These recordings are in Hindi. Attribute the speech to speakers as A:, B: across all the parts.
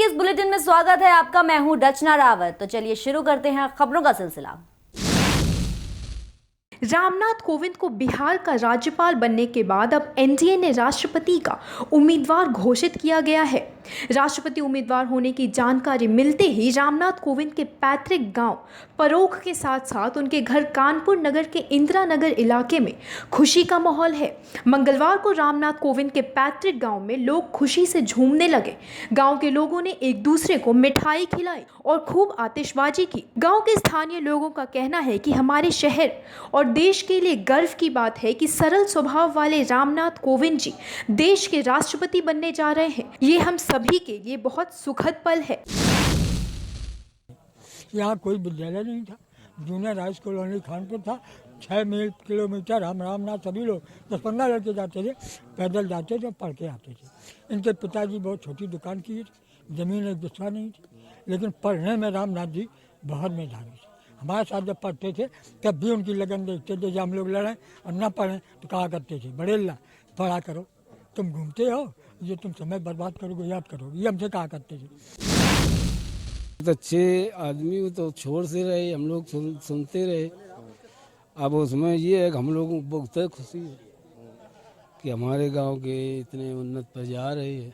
A: के इस बुलेटिन में स्वागत है आपका। मैं हूं रचना रावत। तो चलिए शुरू करते हैं खबरों का सिलसिला।
B: रामनाथ कोविंद को बिहार का राज्यपाल बनने के बाद अब एनडीए ने राष्ट्रपति का उम्मीदवार घोषित किया गया है। राष्ट्रपति उम्मीदवार होने की जानकारी मिलते ही रामनाथ कोविंद के पैतृक गांव परोख के साथ साथ उनके घर कानपुर नगर के इंदिरा नगर इलाके में खुशी का माहौल है। मंगलवार को रामनाथ कोविंद के पैतृक गांव में लोग खुशी से झूमने लगे। गांव के लोगों ने एक दूसरे को मिठाई खिलाई और खूब आतिशबाजी की। गांव के स्थानीय लोगों का कहना है कि हमारे शहर और देश के लिए गर्व की बात है कि सरल स्वभाव वाले रामनाथ कोविंद जी देश के राष्ट्रपति बनने जा रहे हैं। ये हम सभी के लिए बहुत सुखद पल है।
C: यहाँ कोई विद्यालय नहीं था। Junior high school only Khanpur था। 6 किलोमीटर हम रामनाथ सभी लोग 10-15 लड़के जाते थे, पैदल जाते थे, पढ़ के आते थे। इनके पिताजी बहुत छोटी दुकान की थी, जमीन एक बिस्वा नहीं थी, लेकिन पढ़ने में रामनाथ जी बहुत मेधावी थे। हमारे साथ जब पढ़ते थे तब भी उनकी लगन देखते थे। जब हम लोग लड़ें और ना पढ़ें तो कहा करते थे, बड़ेल्ला पढ़ा करो, तुम घूमते हो, ये तुम समय बर्बाद करोगे, याद करोगे, ये हमसे कहा करते थे।
D: अच्छे आदमी तो छोड़ से रहे, हम लोग सुनते रहे। अब उसमें ये है कि हम लोगों को बहुत खुशी है कि हमारे गांव के इतने उन्नत पर जा रहे हैं।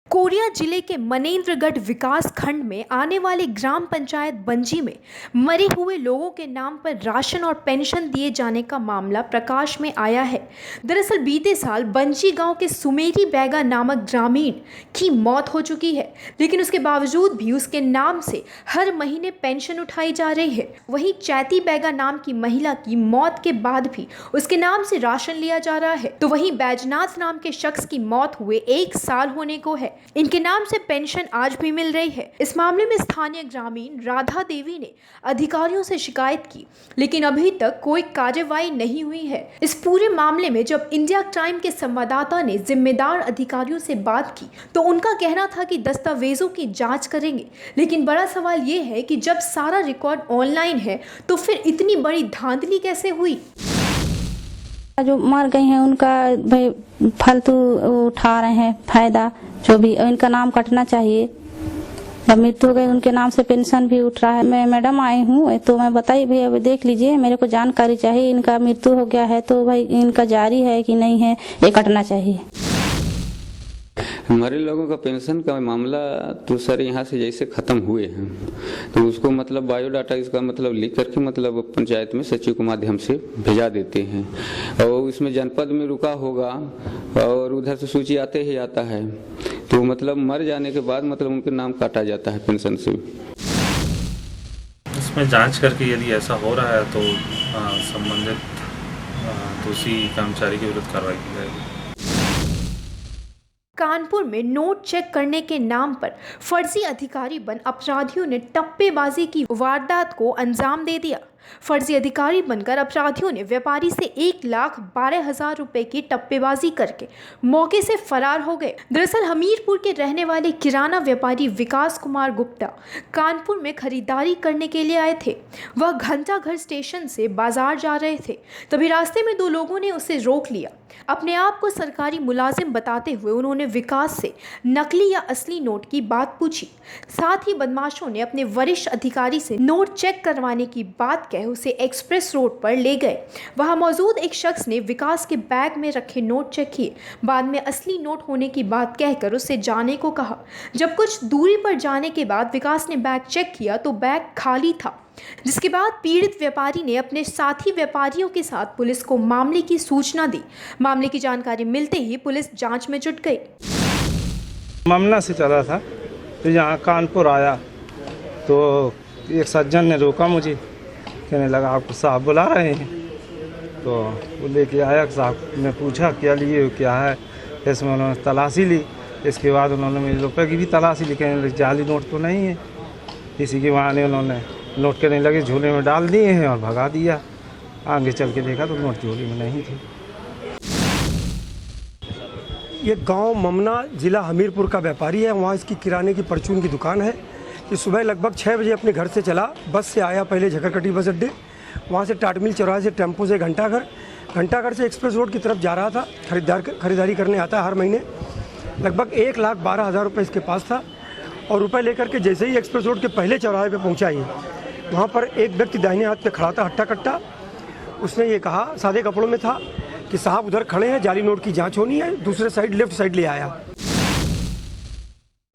B: कोरिया जिले के मनेन्द्रगढ़ विकास खंड में आने वाले ग्राम पंचायत बंजी में मरे हुए लोगों के नाम पर राशन और पेंशन दिए जाने का मामला प्रकाश में आया है। दरअसल बीते साल बंजी गांव के सुमेरी बैगा नामक ग्रामीण की मौत हो चुकी है, लेकिन उसके बावजूद भी उसके नाम से हर महीने पेंशन उठाई जा रही है। वहीं चैती बैगा नाम की महिला की मौत के बाद भी उसके नाम से राशन लिया जा रहा है। तो वहीं बैजनाथ नाम के शख्स की मौत हुए 1 साल होने को है। इनके नाम से पेंशन आज भी मिल रही है। इस मामले में स्थानीय ग्रामीण राधा देवी ने अधिकारियों से शिकायत की, लेकिन अभी तक कोई कार्रवाई नहीं हुई है। इस पूरे मामले में जब इंडिया टाइम के संवाददाता ने जिम्मेदार अधिकारियों से बात की तो उनका कहना था कि दस्तावेजों की जांच करेंगे, लेकिन बड़ा सवाल ये है कि जब सारा रिकॉर्ड ऑनलाइन है तो फिर इतनी बड़ी धांधली कैसे हुई।
E: जो मर गए हैं उनका भाई फालतू उठा रहे हैं फायदा, जो भी इनका नाम कटना चाहिए। जब मृत्यु हो गई उनके नाम से पेंशन भी उठ रहा है। मैं मैडम आई हूँ तो मैं बताइए भैया, अभी देख लीजिए, मेरे को जानकारी चाहिए। इनका मृत्यु हो गया है तो भाई इनका जारी है कि नहीं है, ये कटना चाहिए।
F: हमारे लोगों का पेंशन का मामला तो सर यहाँ से जैसे ख़त्म हुए हैं तो उसको मतलब बायोडाटा इसका मतलब लिख करके मतलब पंचायत में सचिव के माध्यम से भेजा देते हैं और इसमें जनपद में रुका होगा और उधर से सूची आते ही आता है। तो मतलब मर जाने के बाद मतलब उनके नाम काटा जाता है पेंशन से।
G: इसमें जांच करके यदि ऐसा हो रहा है तो संबंधित दोषी कर्मचारी के विरुद्ध कार्रवाई की जाएगी।
B: कानपुर में नोट चेक करने के नाम पर फर्जी अधिकारी बन अपराधियों ने टप्पेबाजी की वारदात को अंजाम दे दिया। फर्जी अधिकारी बनकर अपराधियों ने व्यापारी से 1,12,000 रुपए की टप्पेबाजी करके मौके से फरार हो गए। दरअसल हमीरपुर के रहने वाले किराना व्यापारी विकास कुमार गुप्ता कानपुर में खरीदारी करने के लिए आए थे। वह घंटाघर स्टेशन से बाजार जा रहे थे, तभी रास्ते में 2 लोगों ने उसे रोक लिया। अपने आप को सरकारी मुलाजिम बताते हुए उन्होंने विकास से नकली या असली नोट की बात पूछी। साथ ही बदमाशों ने अपने वरिष्ठ अधिकारी से नोट चेक करवाने की बात कह उसे एक्सप्रेस रोड पर ले गए। वहां मौजूद एक शख्स ने विकास के बैग में रखे नोट चेक किए। बाद में असली नोट होने की बात कहकर उससे जाने को कहा। जब कुछ दूरी पर जाने के बाद विकास ने बैग चेक किया तो बैग खाली था, जिसके बाद पीड़ित व्यापारी ने अपने साथी व्यापारियों के साथ पुलिस को मामले की सूचना दी। मामले की जानकारी मिलते ही पुलिस जांच में जुट गई।
H: मामला से चला था तो यहाँ कानपुर आया तो एक सज्जन ने रोका मुझे, कहने लगा आपको साहब बुला रहे हैं। तो वो लेके आया, साहब ने पूछा क्या लिए हो, क्या है। इसमें उन्होंने तलाशी ली। इसके बाद उन्होंने मेरे रुपये की भी तलाशी ली, कहने लगे जाली नोट तो नहीं है। इसी के बहाने उन्होंने नोट करने लगे, झोले में डाल दिए हैं और भगा दिया। आगे चल के देखा तो नोट झोले में नहीं थी।
I: ये गांव ममना, जिला हमीरपुर का व्यापारी है। वहाँ इसकी किराने की परचून की दुकान है। कि सुबह लगभग 6 बजे अपने घर से चला, बस से आया पहले झकरकटी बस अड्डे, वहाँ से टाटमिल चौराहे से टेम्पो से घंटाघर से एक्सप्रेस रोड की तरफ जा रहा था। खरीदारी करने आता है हर महीने। लगभग 1,12,000 रुपये इसके पास था और रुपए लेकर के जैसे ही एक्सप्रेस रोड के पहले चौराहे पे पहुंचा ये, वहाँ पर एक व्यक्ति दाहिने हाथ पे खड़ा था हट्टा कट्टा। उसने ये कहा, सादे कपड़ों में था, कि साहब उधर खड़े हैं, जाली नोट की जांच होनी है, दूसरे साइड लेफ्ट साइड ले आया।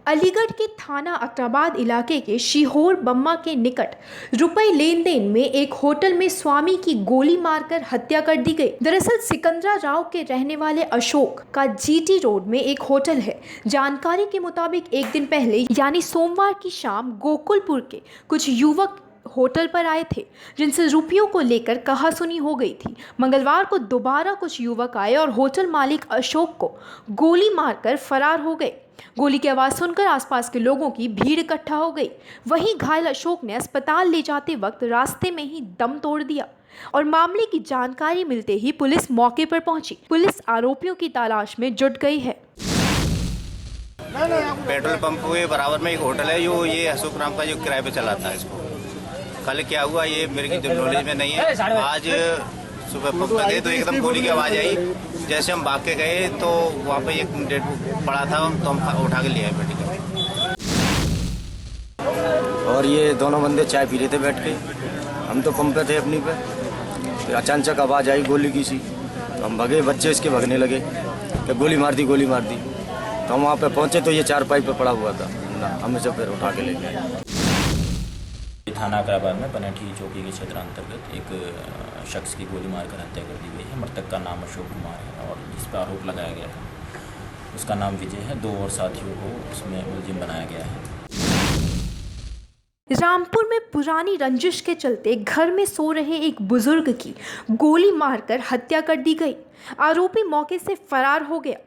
B: अलीगढ़ के थाना अकराबाद इलाके के शिहोर बम्मा के निकट रुपए लेन देन में एक होटल में स्वामी की गोली मारकर हत्या कर दी गई। दरअसल सिकंदरा राव के रहने वाले अशोक का जीटी रोड में एक होटल है। जानकारी के मुताबिक एक दिन पहले यानी सोमवार की शाम गोकुलपुर के कुछ युवक होटल पर आए थे, जिनसे रुपयों को लेकर कहासुनी हो गई थी। मंगलवार को दोबारा कुछ युवक आए और होटल मालिक अशोक को गोली मारकर फरार हो गए। गोली की आवाज़ सुनकर आसपास के लोगों की भीड़ इकट्ठा हो गई। वहीं घायल अशोक ने अस्पताल ले जाते वक्त रास्ते में ही दम तोड़ दिया और मामले की जानकारी मिलते ही पुलिस मौके पर पहुंची। पुलिस आरोपियों की तलाश में जुट गई है।
J: पेट्रोल पंप के बराबर में एक होटल है, जो ये अशोक नाम का जो किराए पे चलाता है। इसको कल क्या हुआ ये मेरे की नॉलेज में नहीं है। आज सुबह पंप पे गए तो एकदम गोली की आवाज़ आई। जैसे हम भाग के गए तो वहाँ पे एक डेड पड़ा था, तो हम उठा के ले आए मेडिकल।
K: और ये दोनों बंदे चाय पी रहे थे बैठ के, हम तो पंप पे थे अपनी पे। फिर अचानक आवाज़ आई गोली की सी, तो हम भगे, बच्चे इसके भगने लगे कि गोली मार दी गोली मार दी। तो हम वहाँ पे पहुँचे तो ये चारपाई पे पड़ा हुआ था, हमें सब फिर उठा के ले गए।
L: थाना अकराबाद में पनेठी चौकी के क्षेत्र अंतर्गत एक शख्स की गोली मारकर हत्या कर दी गई है। मृतक का नाम अशोक कुमार है और जिस पर आरोप लगाया गया था उसका नाम विजय है। 2 और साथियों को उसमें मुलजिम बनाया गया है।
B: रामपुर में पुरानी रंजिश के चलते घर में सो रहे एक बुजुर्ग की गोली मारकर हत्या कर दी गई। आरोपी मौके से फरार हो गया।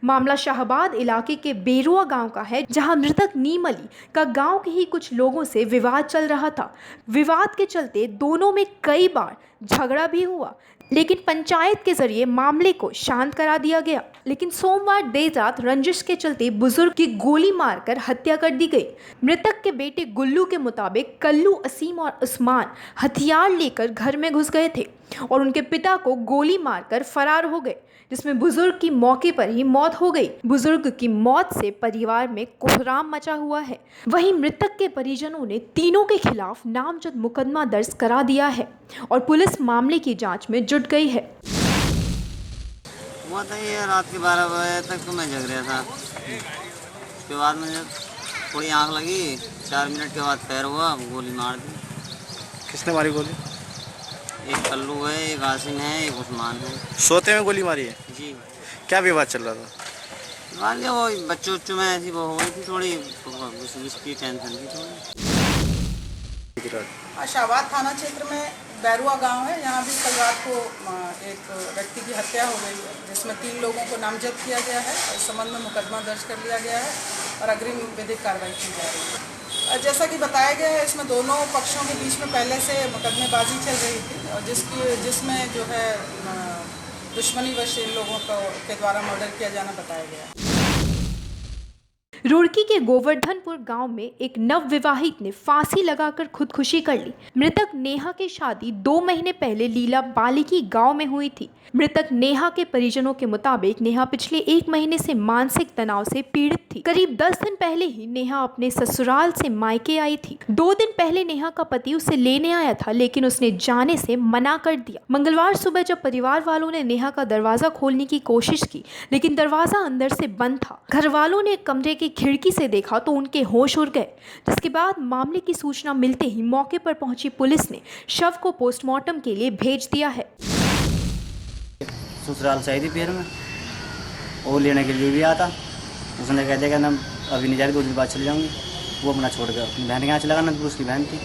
B: मामला शाहबाद इलाके के बेरुआ गांव का है, जहां मृतक नीम अली का गांव के ही कुछ लोगों से विवाद चल रहा था। विवाद के चलते दोनों में कई बार झगड़ा भी हुआ, लेकिन पंचायत के जरिए मामले को शांत करा दिया गया। लेकिन सोमवार देर रात रंजिश के चलते बुजुर्ग की गोली मारकर हत्या कर दी गई। मृतक के बेटे गुल्लू के मुताबिक कल्लू, असीम और उस्मान हथियार लेकर घर में घुस गए थे और उनके पिता को गोली मारकर फरार हो गए, जिसमें बुजुर्ग की मौके पर ही मौत हो गई। बुजुर्ग की मौत से परिवार में कोहराम मचा हुआ है। वहीं मृतक के परिजनों ने तीनों के खिलाफ नामजद मुकदमा दर्ज करा दिया है और पुलिस मामले की जांच में जुट गई है।
M: हुआ था ये रात के 12 बजे तक तो मैं जग रहा था। उसके बाद मुझे थोड़ी आँख लगी, 4 मिनट के बाद पैर हुआ, गोली मार दी।
N: किसने मारी गोली?
M: एक कल्लू है, एक आसिम है, एक उस्मान है।
N: सोते में गोली मारी है
M: जी।
N: क्या विवाद चल रहा था?
M: विवाद वो बच्चों में ऐसी वो हो गई थी, थोड़ी उसकी टेंशन थी थोड़ी।
O: शाहबाद थाना क्षेत्र में बैरुआ गांव है, यहाँ भी कल रात को एक व्यक्ति की हत्या हो गई है, जिसमें 3 लोगों को नामजद किया गया है। इस संबंध में मुकदमा दर्ज कर लिया गया है और अग्रिम विधिक कार्रवाई की जा रही है। जैसा कि बताया गया है, इसमें दोनों पक्षों के बीच में पहले से मुकदमेबाजी चल रही थी और जिसमें जो है दुश्मनी वश इन लोगों के द्वारा मर्डर किया जाना बताया गया।
B: रुड़की के गोवर्धनपुर गांव में एक नवविवाहित ने फांसी लगाकर खुदकुशी कर ली। मृतक नेहा की शादी 2 महीने पहले लीला बालिकी गांव में हुई थी। मृतक नेहा के परिजनों के मुताबिक नेहा पिछले 1 महीने से मानसिक तनाव से पीड़ित थी। करीब 10 दिन पहले ही नेहा अपने ससुराल से मायके आई थी। 2 दिन पहले नेहा का पति उसे लेने आया था, लेकिन उसने जाने से मना कर दिया। मंगलवार सुबह जब परिवार वालों ने नेहा का दरवाजा खोलने की कोशिश की, लेकिन दरवाजा अंदर से बंद था। घर वालों ने कमरे की खिड़की से देखा तो उनके होश उड़ गए, जिसके बाद मामले की सूचना मिलते ही मौके पर पहुंची पुलिस ने शव को पोस्टमार्टम के लिए भेज दिया है।
M: ससुराल से आई थी पैर में, वो लेने के लिए भी आता। उसने कह दिया कि मैं अभी नहीं जा रही, 2 दिन बाद चले जाऊँगी। वो अपना छोड़ कर अपनी बहन के यहाँ चला गया। अनंतपुर उसकी बहन थी,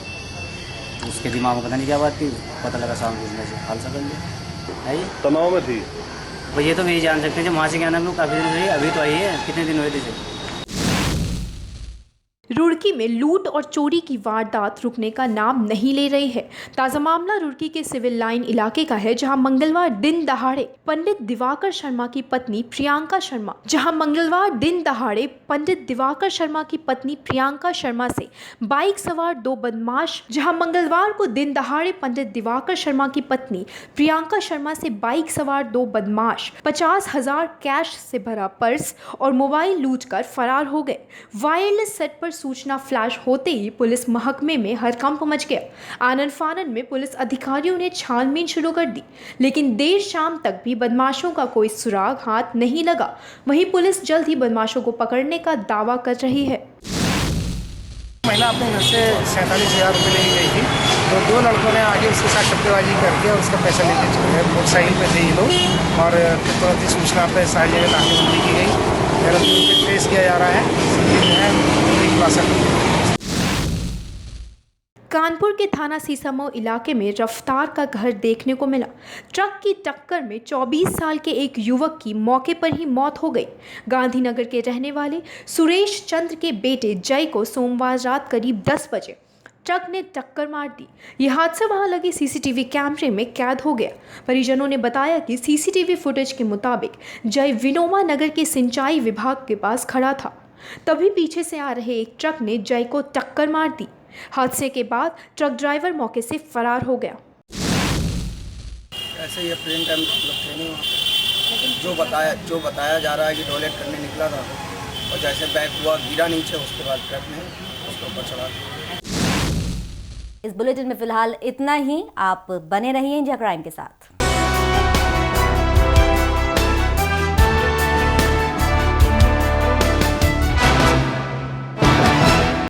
M: उसके दिमाग में पता नहीं क्या बात थी, पता लगा शाम को उसने से खालसा कर लिया है।
N: तनाव में थी
M: वो, ये तो नहीं जान सकते। जब वहाँ से क्या नाम लोग काफ़ी दिन हुए, अभी तो आई है, कितने दिन हुए थे।
B: रुड़की में लूट और चोरी की वारदात रुकने का नाम नहीं ले रही है। ताज़ा मामला रुड़की के सिविल लाइन इलाके का है, जहां मंगलवार दिन दहाड़े पंडित दिवाकर शर्मा की पत्नी प्रियंका शर्मा से बाइक सवार दो बदमाश 50,000 कैश से भरा पर्स और मोबाइल लूटकर फरार हो गए। वायरलेस सेट पर सूचना फ्लैश होते ही पुलिस महकमे में हड़कंप मच गया। आनन फानन में पुलिस अधिकारियों ने छानबीन शुरू कर दी, लेकिन देर शाम तक भी बदमाशों का कोई सुराग हाथ नहीं लगा। वहीं पुलिस जल्द ही बदमाशों को पकड़ने का दावा कर रही है।
P: महिला अपने घर से 47,000 रुपये लेके गई थी, तो दो लड़कों ने आगे उसके साथ टप्पेबाजी करके और उसका पैसा लेके चले गए। मोटरसाइकिल पे थे ये लोग और तुरंत ही सूचना पे सारी जगह नाकेबंदी की गई। ट्रेस किया जा रहा है।
B: कानपुर के थाना सीसामऊ इलाके में रफ्तार का घर देखने को मिला। ट्रक की टक्कर में 24 साल के एक युवक की मौके पर ही मौत हो गई। गांधीनगर के रहने वाले सुरेश चंद्र के बेटे जय को सोमवार रात करीब 10 बजे ट्रक ने टक्कर मार दी। यह हादसा वहां लगे सीसीटीवी कैमरे में कैद हो गया। परिजनों ने बताया कि सीसीटीवी फुटेज के मुताबिक जय विनोबा नगर के सिंचाई विभाग के पास खड़ा था, तभी पीछे से आ रहे एक ट्रक ने जय को टक्कर मार दी। हादसे के बाद ट्रक ड्राइवर मौके से फरार हो गया।
K: ऐसे ही प्रेम टाइम थे नहीं वहाँ पे, लेकिन जो बताया जा रहा है कि टॉयलेट करने निकला था और जैसे बैक हुआ गिरा नीचे, उसके बाद ट्रक ने उसके ऊपर चढ़ा दिया।
A: इस बुलेटिन में फिलहाल इतना ही। आप बने रहिए इंडिया क्राइम के साथ।